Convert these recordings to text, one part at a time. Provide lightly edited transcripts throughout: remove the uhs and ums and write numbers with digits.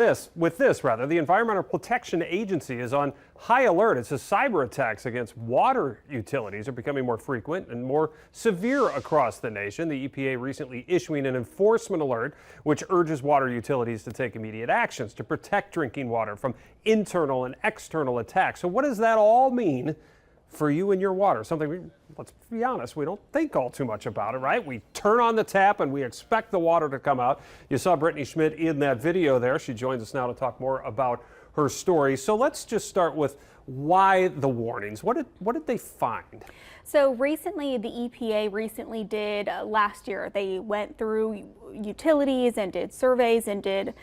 The Environmental Protection Agency is on high alert. It says cyber attacks against water utilities are becoming more frequent and more severe across the nation. The EPA recently issuing an enforcement alert which urges water utilities to take immediate actions to protect drinking water from internal and external attacks. So what does that all mean for you and your water? Something, let's be honest, we don't think all too much about it, right? We turn on the tap and we expect the water to come out. You saw Brittany Schmidt in that video there. She joins us now to talk more about her story. So let's just start with why the warnings. What did they find? So recently, the EPA did last year, they went through utilities and did surveys and did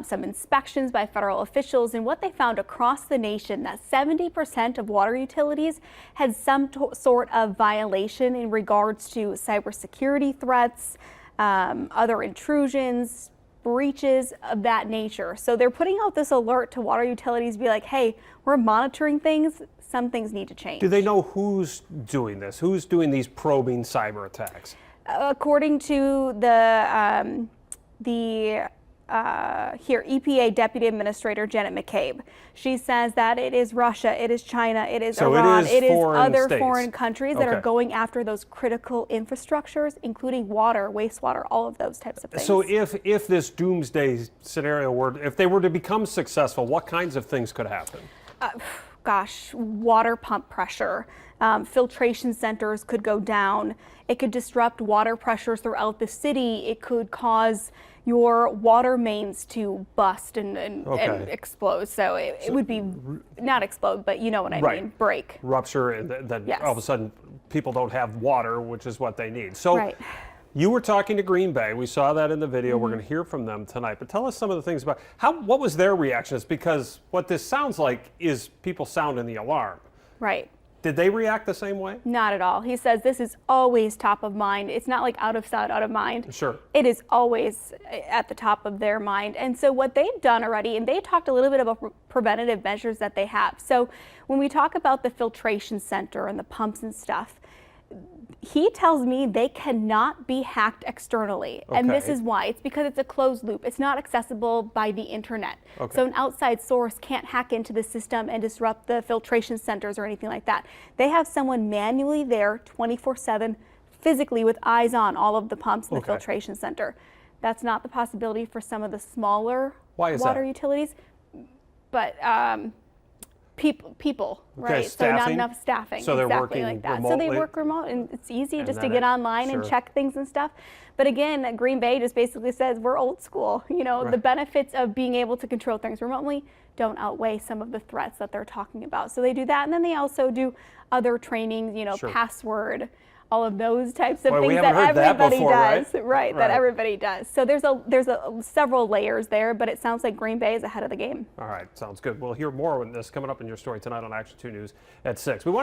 some inspections by federal officials. And what they found across the nation, that 70% of water utilities had some sort of violation in regards to cybersecurity threats, other intrusions, breaches of that nature. So they're putting out this alert to water utilities, be like, hey, we're monitoring things. Some things need to change. Do they know who's doing this? Who's doing these probing cyber attacks? According to the EPA Deputy Administrator Janet McCabe, she says that it is Russia, it is China, it is Iran, it is other foreign countries that are going after those critical infrastructures, including water, wastewater, all of those types of things. So if this doomsday scenario if they were to become successful, what kinds of things could happen? Water pump pressure, filtration centers could go down. It could disrupt water pressures throughout the city. It could cause your water mains to bust and explode. So it would be not explode, but you know what I mean, break. Rupture, and then all of a sudden people don't have water, which is what they need. So you were talking to Green Bay. We saw that in the video. We're going to hear from them tonight. But tell us some of the things about what was their reactions? Because what this sounds like is people sounding the alarm. Right. Did they react the same way? Not at all. He says this is always top of mind. It's not like out of sight, out of mind. Sure. It is always at the top of their mind. And so what they've done already, and they talked a little bit about preventative measures that they have. So when we talk about the filtration center and the pumps and stuff, he tells me they cannot be hacked externally. And this is why. It's because it's a closed loop. It's not accessible by the internet. So an outside source can't hack into the system and disrupt the filtration centers or anything like that. They have someone manually there 24/7, physically with eyes on all of the pumps in the filtration center. That's not the possibility for some of the smaller water utilities. But people, right? So not enough staffing. So they're working like that. remotely. So they work remote, and it's easy just to get online and check things and stuff. But again, Green Bay just basically says we're old school. You know, the benefits of being able to control things remotely don't outweigh some of the threats that they're talking about. So they do that, and then they also do other trainings. You know, password. All of those types of things that everybody does, that everybody does. So there's several layers there, but it sounds like Green Bay is ahead of the game. All right, sounds good. We'll hear more on this coming up in your story tonight on Action 2 News at 6. We want to